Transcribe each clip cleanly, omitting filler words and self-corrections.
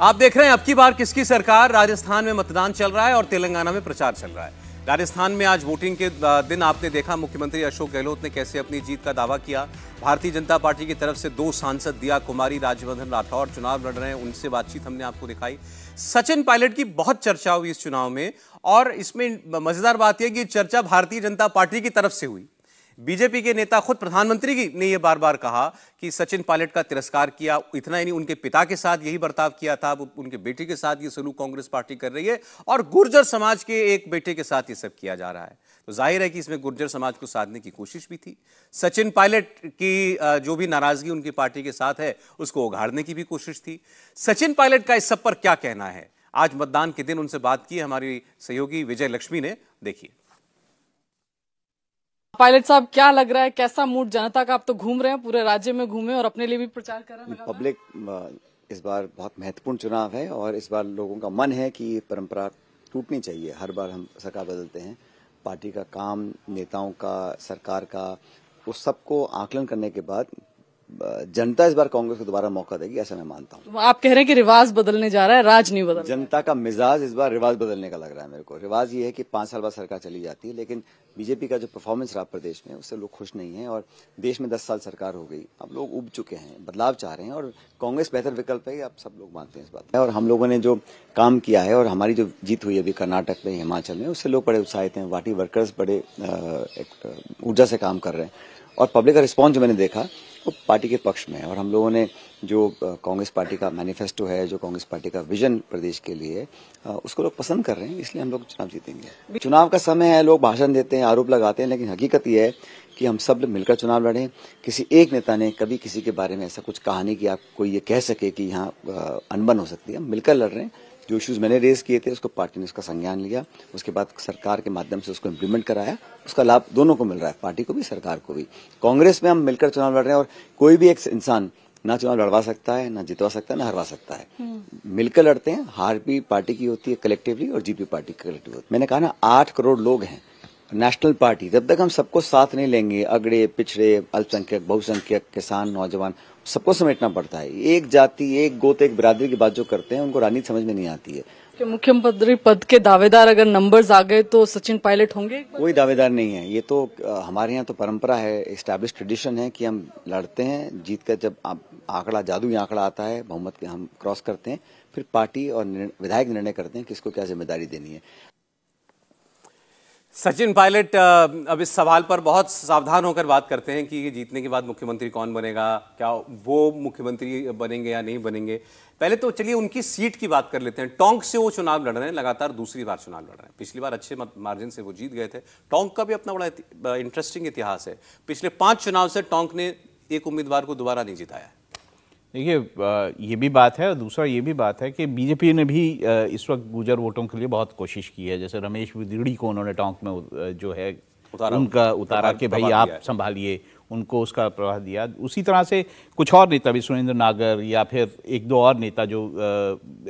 आप देख रहे हैं अब की बार किसकी सरकार। राजस्थान में मतदान चल रहा है और तेलंगाना में प्रचार चल रहा है। राजस्थान में आज वोटिंग के दिन आपने देखा मुख्यमंत्री अशोक गहलोत ने कैसे अपनी जीत का दावा किया। भारतीय जनता पार्टी की तरफ से 2 सांसद दिया कुमारी, राज्यवर्धन राठौड़ चुनाव लड़ रहे हैं, उनसे बातचीत हमने आपको दिखाई। सचिन पायलट की बहुत चर्चा हुई इस चुनाव में और इसमें मजेदार बात यह कि चर्चा भारतीय जनता पार्टी की तरफ से हुई। बीजेपी के नेता खुद प्रधानमंत्री ने यह बार बार कहा कि सचिन पायलट का तिरस्कार किया। इतना ही नहीं, उनके पिता के साथ यही बर्ताव किया था, उनके बेटे के साथ ये सलूक कांग्रेस पार्टी कर रही है और गुर्जर समाज के एक बेटे के साथ ये सब किया जा रहा है। तो जाहिर है कि इसमें गुर्जर समाज को साधने की कोशिश भी थी। सचिन पायलट की जो भी नाराजगी उनकी पार्टी के साथ है उसको उघाड़ने की भी कोशिश थी। सचिन पायलट का इस सब पर क्या कहना है, आज मतदान के दिन उनसे बात की हमारी सहयोगी विजय लक्ष्मी ने। देखिए पायलट साहब, क्या लग रहा है, कैसा मूड जनता का? आप तो घूम रहे हैं, पूरे राज्य में घूमे और अपने लिए भी प्रचार कर रहे हैं। पब्लिक इस बार बहुत महत्वपूर्ण चुनाव है और इस बार लोगों का मन है कि ये परंपरा टूटनी चाहिए। हर बार हम सरकार बदलते हैं, पार्टी का काम, नेताओं का, सरकार का, उस सबको आकलन करने के बाद जनता इस बार कांग्रेस को दोबारा मौका देगी, ऐसा मैं मानता हूँ। तो आप कह रहे हैं कि रिवाज बदलने जा रहा है, राज नहीं बदल। जनता का मिजाज इस बार रिवाज बदलने का लग रहा है मेरे को। रिवाज ये है कि 5 साल बाद सरकार चली जाती है, लेकिन बीजेपी का जो परफॉर्मेंस रहा प्रदेश में उससे लोग खुश नहीं है और देश में 10 साल सरकार हो गई, अब लोग उब चुके हैं, बदलाव चाह रहे हैं और कांग्रेस बेहतर विकल्प है, आप सब लोग मानते हैं इस बात में। और हम लोगों ने जो काम किया है और हमारी जो जीत हुई है अभी कर्नाटक में, हिमाचल में, उससे लोग बड़े उत्साहित हैं। वाटी वर्कर्स बड़े ऊर्जा से काम कर रहे हैं और पब्लिक का रिस्पॉन्स जो मैंने देखा वो पार्टी के पक्ष में है। और हम लोगों ने जो कांग्रेस पार्टी का मैनिफेस्टो है, जो कांग्रेस पार्टी का विजन प्रदेश के लिए, उसको लोग पसंद कर रहे हैं, इसलिए हम लोग चुनाव जीतेंगे। चुनाव का समय है, लोग भाषण देते हैं, आरोप लगाते हैं, लेकिन हकीकत यह है कि हम सब लोग मिलकर चुनाव लड़ें। किसी एक नेता ने कभी किसी के बारे में ऐसा कुछ कहा नहीं कि आप कोई ये कह सके कि यहाँ अनबन हो सकती है। हम मिलकर लड़ रहे हैं। जो इश्यूज मैंने रेज किए थे उसको पार्टी ने उसका संज्ञान लिया, उसके बाद सरकार के माध्यम से उसको इम्प्लीमेंट कराया। उसका लाभ दोनों को मिल रहा है, पार्टी को भी, सरकार को भी। कांग्रेस में हम मिलकर चुनाव लड़ रहे हैं और कोई भी एक इंसान ना चुनाव लड़वा सकता है, ना जितवा सकता है, ना हरवा सकता है। मिलकर लड़ते हैं। हार भी पार्टी की होती है कलेक्टिवली और जीत भी पार्टी की कलेक्टिव होती है। मैंने कहा ना, 8 करोड़ लोग हैं नेशनल पार्टी। जब तक हम सबको साथ नहीं लेंगे, अगड़े पिछड़े, अल्पसंख्यक, बहुसंख्यक, किसान, नौजवान, सबको समेटना पड़ता है। एक जाति, एक गोत, एक बिरादरी की बात जो करते हैं उनको राजनीति समझ में नहीं आती है। कि मुख्यमंत्री पद के दावेदार अगर नंबर्स आ गए तो सचिन पायलट होंगे? कोई दावेदार नहीं है। ये तो हमारे यहाँ तो परंपरा है, एस्टैब्लिश ट्रेडिशन है कि हम लड़ते हैं, जीत कर जब आंकड़ा, जादुई आंकड़ा आता है, बहुमत के हम क्रॉस करते हैं, फिर पार्टी और विधायक निर्णय करते हैं किसको क्या जिम्मेदारी देनी है। सचिन पायलट अब इस सवाल पर बहुत सावधान होकर बात करते हैं कि जीतने के बाद मुख्यमंत्री कौन बनेगा, क्या वो मुख्यमंत्री बनेंगे या नहीं बनेंगे। पहले तो चलिए उनकी सीट की बात कर लेते हैं। टोंक से वो चुनाव लड़ रहे हैं, लगातार दूसरी बार चुनाव लड़ रहे हैं। पिछली बार अच्छे मार्जिन से वो जीत गए थे। टोंक का भी अपना बड़ा इंटरेस्टिंग इतिहास है। पिछले 5 चुनाव से टोंक ने एक उम्मीदवार को दोबारा नहीं जिताया। देखिए, ये भी बात है और दूसरा ये भी बात है कि बीजेपी ने भी इस वक्त गुर्जर वोटों के लिए बहुत कोशिश की है। जैसे रमेश विदिड़ी को उन्होंने टोंक में जो है उनका उतारा कि भाई आप संभालिए, उनको उसका प्रभाव दिया। उसी तरह से कुछ और नेता भी, सुरेंद्र नागर या फिर 1-2 और नेता जो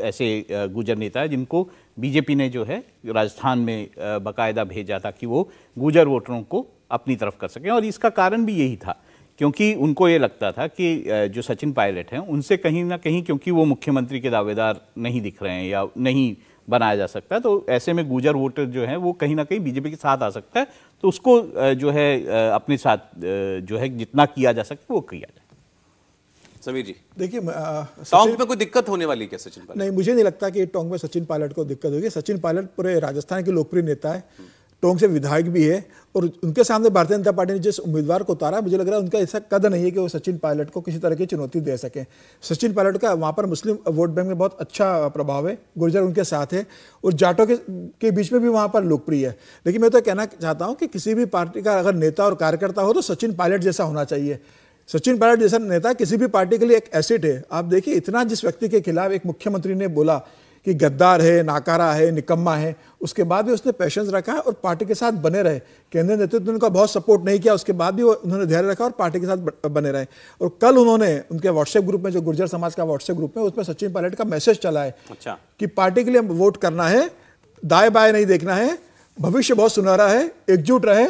ऐसे गुर्जर नेता है जिनको बीजेपी ने जो है राजस्थान में बाकायदा भेजा था कि वो गुर्जर वोटरों को अपनी तरफ कर सकें। और इसका कारण भी यही था क्योंकि उनको ये लगता था कि जो सचिन पायलट हैं उनसे कहीं ना कहीं, क्योंकि वो मुख्यमंत्री के दावेदार नहीं दिख रहे हैं या नहीं बनाया जा सकता, तो ऐसे में गुर्जर वोटर जो है वो कहीं ना कहीं बीजेपी के साथ आ सकता है। तो उसको जो है अपने साथ जो है जितना किया जा सकता है वो किया जाए। समीर जी, देखिए, टोंक में कोई दिक्कत होने वाली क्या सचिन पायलट? नहीं, मुझे नहीं लगता कि टोंक में सचिन पायलट को दिक्कत होगी। सचिन पायलट पूरे राजस्थान के लोकप्रिय नेता है, टोंक से विधायक भी है और उनके सामने भारतीय जनता पार्टी ने जिस उम्मीदवार को उतारा, मुझे लग रहा है उनका ऐसा कद नहीं है कि वो सचिन पायलट को किसी तरह की चुनौती दे सकें। सचिन पायलट का वहाँ पर मुस्लिम वोट बैंक में बहुत अच्छा प्रभाव है, गुर्जर उनके साथ है और जाटों के बीच में भी वहाँ पर लोकप्रिय है। लेकिन मैं तो कहना चाहता हूँ कि किसी भी पार्टी का अगर नेता और कार्यकर्ता हो तो सचिन पायलट जैसा होना चाहिए। सचिन पायलट जैसा नेता किसी भी पार्टी के लिए एक एसेट है। आप देखिए, इतना जिस व्यक्ति के खिलाफ एक मुख्यमंत्री ने बोला कि गद्दार है, नाकारा है, निकम्मा है, उसके बाद भी उसने पेशेंस रखा और पार्टी के साथ बने रहे। केंद्रीय नेतृत्व ने उनका बहुत सपोर्ट नहीं किया, उसके बाद भी उन्होंने धैर्य रखा और पार्टी के साथ बने रहे। और कल उन्होंने उनके व्हाट्सएप ग्रुप में, जो गुर्जर समाज का व्हाट्सएप ग्रुप है, उसमें सचिन पायलट का मैसेज चला है कि पार्टी के लिए वोट करना है, दाएं बाएं नहीं देखना है, भविष्य बहुत सुनहरा है, एकजुट रहे,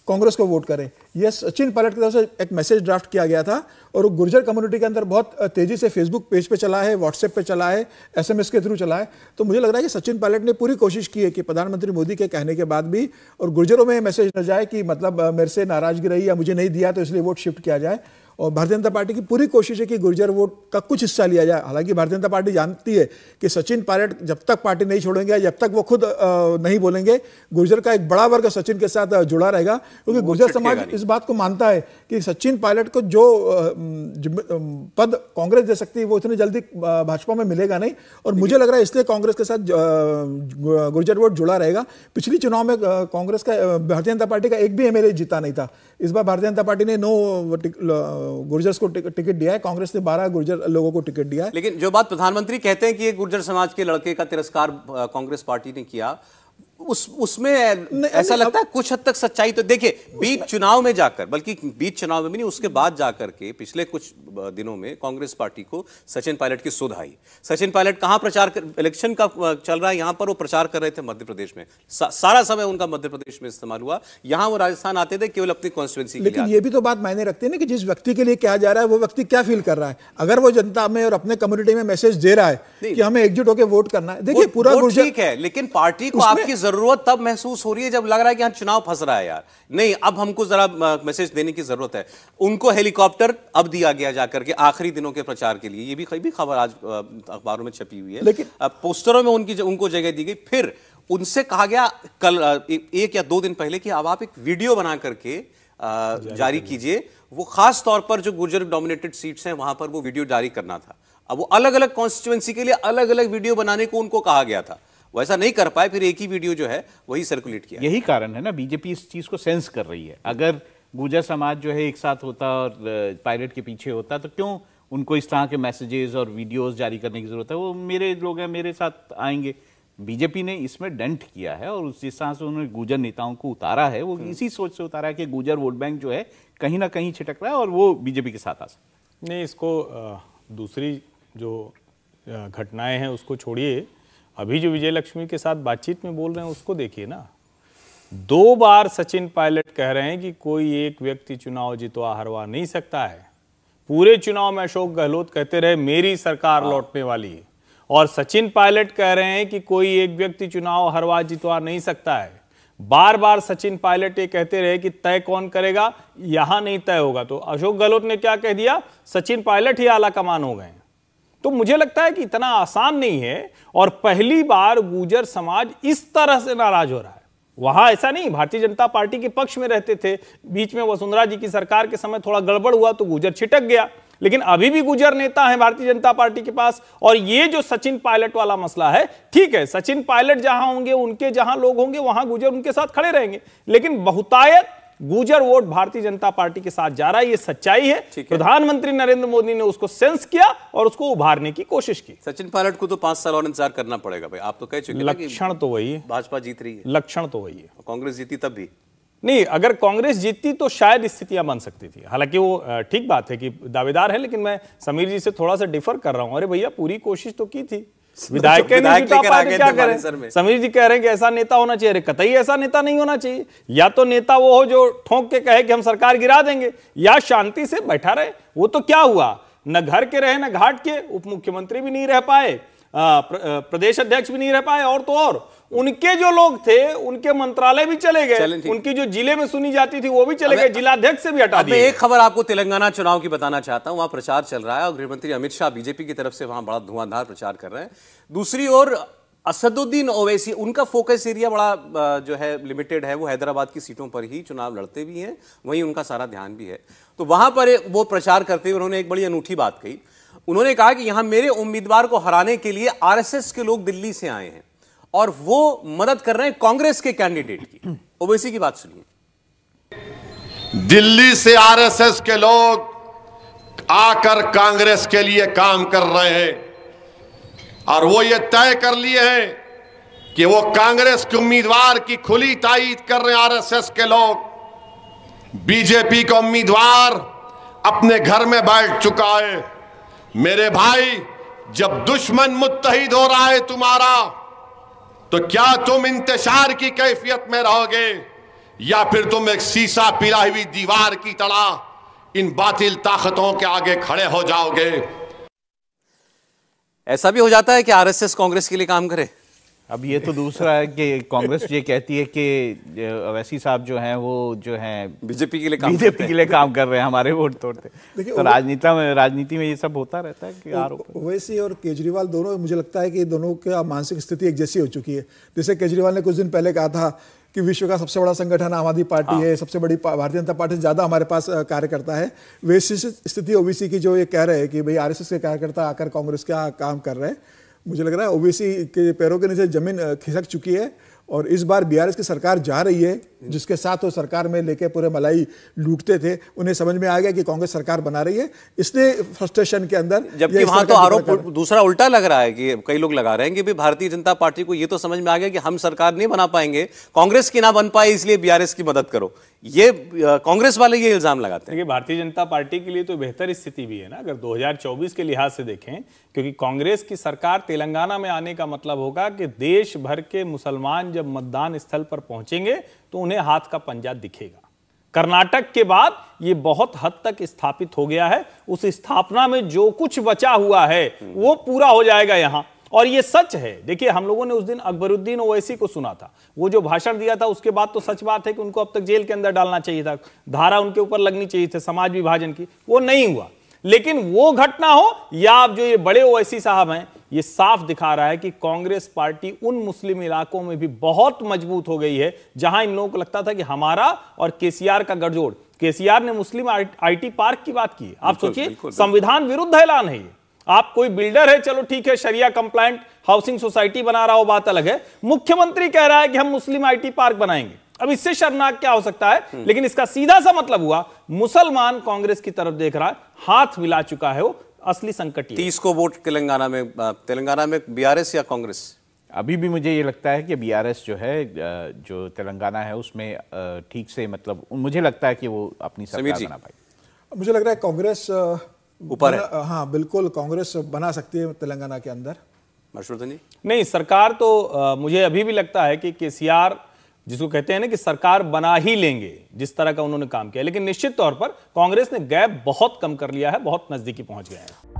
कांग्रेस को वोट करें। यह सचिन पायलट की तरफ से एक मैसेज ड्राफ्ट किया गया था और वो गुर्जर कम्युनिटी के अंदर बहुत तेजी से फेसबुक पेज पे चला है, व्हाट्सएप पे चला है, SMS के थ्रू चला है। तो मुझे लग रहा है कि सचिन पायलट ने पूरी कोशिश की है कि प्रधानमंत्री मोदी के कहने के बाद भी और गुर्जरों में मैसेज न जाए कि मतलब मेरे से नाराजगी रही या मुझे नहीं दिया तो इसलिए वोट शिफ्ट किया जाए। और भारतीय जनता पार्टी की पूरी कोशिश है कि गुर्जर वोट का कुछ हिस्सा लिया जाए। हालांकि भारतीय जनता पार्टी जानती है कि सचिन पायलट जब तक पार्टी नहीं छोड़ेंगे, जब तक वो खुद नहीं बोलेंगे, गुर्जर का एक बड़ा वर्ग सचिन के साथ जुड़ा रहेगा, क्योंकि गुर्जर समाज इस बात को मानता है कि सचिन पायलट को जो पद कांग्रेस दे सकती है वो इतनी जल्दी भाजपा में मिलेगा नहीं। और मुझे लग रहा है इसलिए कांग्रेस के साथ गुर्जर वोट जुड़ा रहेगा। पिछली चुनाव में कांग्रेस का, भारतीय जनता पार्टी का एक भी MLA जीता नहीं था। इस बार भारतीय जनता पार्टी ने 9 गुर्जर्स को टिकट दिया है, कांग्रेस ने 12 गुर्जर लोगों को टिकट दिया है। लेकिन जो बात प्रधानमंत्री कहते हैं कि ये गुर्जर समाज के लड़के का तिरस्कार कांग्रेस पार्टी ने किया, उसमें ऐसा लगता है कुछ हद तक सच्चाई तो देखिए, बीच चुनाव में जाकर, बल्कि बीच चुनाव में भी नहीं, उसके बाद जाकर के पिछले कुछ दिनों में कांग्रेस पार्टी को सचिन पायलट की सुध आई। सचिन पायलट कहां प्रचार इलेक्शन का चल रहा है, यहां पर वो प्रचार कर रहे थे मध्य प्रदेश में, सारा समय उनका मध्य प्रदेश में इस्तेमाल हुआ। यहां वो राजस्थान आते थे केवल अपनी कॉन्स्टिट्यूएंसी के लिए। लेकिन ये भी तो बात मायने रखती है ना कि जिस व्यक्ति के लिए क्या जा रहा है वो व्यक्ति क्या फील कर रहा है। अगर वो जनता में और अपने कम्युनिटी में मैसेज दे रहा है कि हमें एकजुट होकर वोट करना है, देखिए पूरा गुर्जर ठीक है, लेकिन पार्टी को आपकी जरूरत तब महसूस हो रही है जब लग रहा है कि यहां चुनाव फंस रहा है यार, नहीं अब हमको जरा मैसेज देने की जरूरत है। उनको हेलीकॉप्टर अब दिया गया जाकर के आखिरी दिनों के प्रचार के लिए, ये भी खबर आज अखबारों में छपी हुई है। लेकिन पोस्टरों में उनको जगह दी गई। फिर उनसे कहा गया कल 1 या 2 दिन पहले कि अब आप एक वीडियो बना करके जारी कीजिए। वो खास तौर पर जो गुर्जर डोमिनेटेड सीट्स हैं वहां पर वो वीडियो जारी करना था। अब वो अलग अलग कॉन्स्टिट्यूएंसी के लिए अलग अलग वीडियो बनाने को उनको कहा गया था, वैसा नहीं कर पाए, फिर एक ही वीडियो जो है वही सर्कुलेट किया। यही कारण है ना, बीजेपी इस चीज को सेंस कर रही है। अगर गुर्जर समाज जो है एक साथ होता और पायलट के पीछे होता तो क्यों उनको इस तरह के मैसेजेस और वीडियोस जारी करने की जरूरत है। वो मेरे लोग हैं, मेरे साथ आएंगे। बीजेपी ने इसमें डेंट किया है और जिस तरह से उन्होंने गुर्जर नेताओं को उतारा है वो इसी सोच से उतारा है कि गुर्जर वोट बैंक जो है कहीं ना कहीं छिटक रहा है और वो बीजेपी के साथ आ सकता। नहीं, इसको दूसरी जो घटनाएं हैं उसको छोड़िए, अभी जो विजय लक्ष्मी के साथ बातचीत में बोल रहे हैं उसको देखिए ना। 2 बार सचिन पायलट कह रहे हैं कि कोई एक व्यक्ति चुनाव जितवा हरवा नहीं सकता है। पूरे चुनाव में अशोक गहलोत कहते रहे मेरी सरकार लौटने वाली है, और सचिन पायलट कह रहे हैं कि कोई एक व्यक्ति चुनाव हरवा जितवा नहीं सकता है। बार बार सचिन पायलट ये कहते रहे कि तय कौन करेगा, यहां नहीं तय होगा। तो अशोक गहलोत ने क्या कह दिया, सचिन पायलट ही आला कमान हो गए। तो मुझे लगता है कि इतना आसान नहीं है, और पहली बार गुर्जर समाज इस तरह से नाराज हो रहा है। वहां ऐसा नहीं, भारतीय जनता पार्टी के पक्ष में रहते थे, बीच में वसुंधरा जी की सरकार के समय थोड़ा गड़बड़ हुआ तो गुर्जर छिटक गया, लेकिन अभी भी गुर्जर नेता है भारतीय जनता पार्टी के पास। और ये जो सचिन पायलट वाला मसला है, ठीक है, सचिन पायलट जहां होंगे, उनके जहां लोग होंगे वहां गुर्जर उनके साथ खड़े रहेंगे, लेकिन बहुतायत गुर्जर वोट भारतीय जनता पार्टी के साथ जा रहा है, ये सच्चाई है। प्रधानमंत्री नरेंद्र मोदी ने उसको सेंस किया और उसको उभारने की कोशिश की। सचिन पायलट को तो 5 साल और इंतजार करना पड़ेगा भाई, आप तो कह चुके हैं। लक्षण तो वही है, भाजपा जीत रही है, लक्षण तो वही है। कांग्रेस जीती तब भी नहीं, अगर कांग्रेस जीतती तो शायद स्थितियां बन सकती थी। हालांकि वो ठीक बात है कि दावेदार है, लेकिन मैं समीर जी से थोड़ा सा डिफर कर रहा हूं। अरे भैया, पूरी कोशिश तो की थी, विधायक क्या करें। समीर जी कह रहे हैं कि ऐसा नेता होना चाहिए। अरे कतई ऐसा नेता नहीं होना चाहिए। या तो नेता वो हो जो ठोंक के कहे कि हम सरकार गिरा देंगे, या शांति से बैठा रहे। वो तो क्या हुआ, न घर के रहे न घाट के, उप मुख्यमंत्री भी नहीं रह पाए, प्रदेश अध्यक्ष भी नहीं रह पाए, और तो और उनके जो लोग थे उनके मंत्रालय भी चले गए, उनकी जो जिले में सुनी जाती थी वो भी चले गए, जिलाध्यक्ष से भी हटा दिए। मैं एक खबर आपको तेलंगाना चुनाव की बताना चाहता हूं, वहां प्रचार चल रहा है और गृहमंत्री अमित शाह बीजेपी की तरफ से वहां बड़ा धुआंधार प्रचार कर रहे हैं। दूसरी ओर असदुद्दीन ओवैसी, उनका फोकस एरिया बड़ा जो है लिमिटेड है, वो हैदराबाद की सीटों पर ही चुनाव लड़ते भी हैं, वहीं उनका सारा ध्यान भी है। तो वहां पर वो प्रचार करते हुए उन्होंने एक बड़ी अनूठी बात कही। उन्होंने कहा कि यहां मेरे उम्मीदवार को हराने के लिए आरएसएस के लोग दिल्ली से आए हैं और वो मदद कर रहे हैं कांग्रेस के कैंडिडेट की। ओवैसी की बात सुनिए। दिल्ली से आरएसएस के लोग आकर कांग्रेस के लिए काम कर रहे हैं और वो ये तय कर लिए हैं कि वो कांग्रेस के उम्मीदवार की खुली तायीद कर रहे हैं। आरएसएस के लोग, बीजेपी का उम्मीदवार अपने घर में बैठ चुका है। मेरे भाई, जब दुश्मन मुत्तहिद हो रहा है तुम्हारा, तो क्या तुम इंतशार की कैफियत में रहोगे या फिर तुम एक शीशा पिघला हुई दीवार की तरह इन बातिल ताकतों के आगे खड़े हो जाओगे। ऐसा भी हो जाता है कि आरएसएस कांग्रेस के लिए काम करे। अब ये तो दूसरा है कि कांग्रेस ये कहती है कि अवैसी साहब जो हैं वो जो हैं बीजेपी के लिए काम कर रहे हैं, हमारे वोट तोड़ते। तो राजनीति में ये सब होता रहता है कि आरोप। ओवैसी और केजरीवाल दोनों, मुझे लगता है कि दोनों का मानसिक स्थिति एक जैसी हो चुकी है। जैसे केजरीवाल ने कुछ दिन पहले कहा था कि विश्व का सबसे बड़ा संगठन आम आदमी पार्टी है, सबसे बड़ी भारतीय जनता पार्टी से ज़्यादा हमारे पास कार्यकर्ता है। वैसी स्थिति ओबीसी की जो ये कह रहे हैं कि भाई आरएसएस के कार्यकर्ता आकर कांग्रेस का काम कर रहे हैं, मुझे लग रहा है ओबीसी के पैरों के नीचे जमीन खिसक चुकी है। और इस बार बीआरएस की सरकार जा रही है, जिसके साथ वो सरकार में लेके पूरे मलाई लूटते थे, उन्हें समझ में आ गया कि कांग्रेस सरकार बना रही है, इसलिए फ्रस्ट्रेशन के अंदर। जबकि वहां तो आरोप दूसरा उल्टा लग रहा है कि कई लोग लगा रहे हैं कि भाई भारतीय जनता पार्टी को ये तो समझ में आ गया कि हम सरकार नहीं बना पाएंगे, कांग्रेस की ना बन पाए, इसलिए बीआरएस की मदद करो। ये कांग्रेस वाले ये इल्जाम लगाते हैं। देखिए, भारतीय जनता पार्टी के लिए तो बेहतर स्थिति भी है ना, अगर 2024 के लिहाज से देखें, क्योंकि कांग्रेस की सरकार तेलंगाना में आने का मतलब होगा कि देश भर के मुसलमान जब मतदान स्थल पर पहुंचेंगे तो उन्हें हाथ का पंजा दिखेगा। कर्नाटक के बाद ये बहुत हद तक स्थापित हो गया है, उस स्थापना में जो कुछ बचा हुआ है वो पूरा हो जाएगा यहां। और ये सच है। देखिए, हम लोगों ने उस दिन अकबरुद्दीन ओवैसी को सुना था, वो जो भाषण दिया था उसके बाद तो सच बात है कि उनको अब तक जेल के अंदर डालना चाहिए था, धारा उनके ऊपर लगनी चाहिए थी समाज विभाजन की, वो नहीं हुआ। लेकिन वो घटना हो या अब जो ये बड़े ओवैसी साहब हैं, ये साफ दिखा रहा है कि कांग्रेस पार्टी उन मुस्लिम इलाकों में भी बहुत मजबूत हो गई है जहां इन लोगों को लगता था कि हमारा और केसीआर का गठजोड़। केसीआर ने मुस्लिम आईटी पार्क की बात की। आप सोचिए, संविधान विरुद्ध ऐलान है ये। आप कोई बिल्डर है, चलो ठीक है, शरिया कंप्लायंट हाउसिंग सोसाइटी बना रहा हो, बात अलग है। मुख्यमंत्री कह रहा है कि हम मुस्लिम आईटी पार्क बनाएंगे। अब इससे शर्मनाक क्या हो सकता है? लेकिन इसका सीधा सा मतलब हुआ, मुसलमान कांग्रेस की तरफ देख रहा है, हाथ मिला चुका है वो। असली संकट 30 को वोट तेलंगाना में बीआरएस या कांग्रेस? अभी भी मुझे ये लगता है कि बीआरएस जो है, जो तेलंगाना है उसमें ठीक से, मतलब मुझे लगता है कि वो अपनी सरकार बना पाएगी। मुझे लग रहा है कांग्रेस ऊपर है। हाँ बिल्कुल, कांग्रेस बना सकती है तेलंगाना के अंदर। हर्षवर्धन जी? नहीं, सरकार तो मुझे अभी भी लगता है कि केसीआर, जिसको कहते हैं ना कि सरकार बना ही लेंगे, जिस तरह का उन्होंने काम किया, लेकिन निश्चित तौर पर कांग्रेस ने गैप बहुत कम कर लिया है, बहुत नजदीकी पहुंच गया है।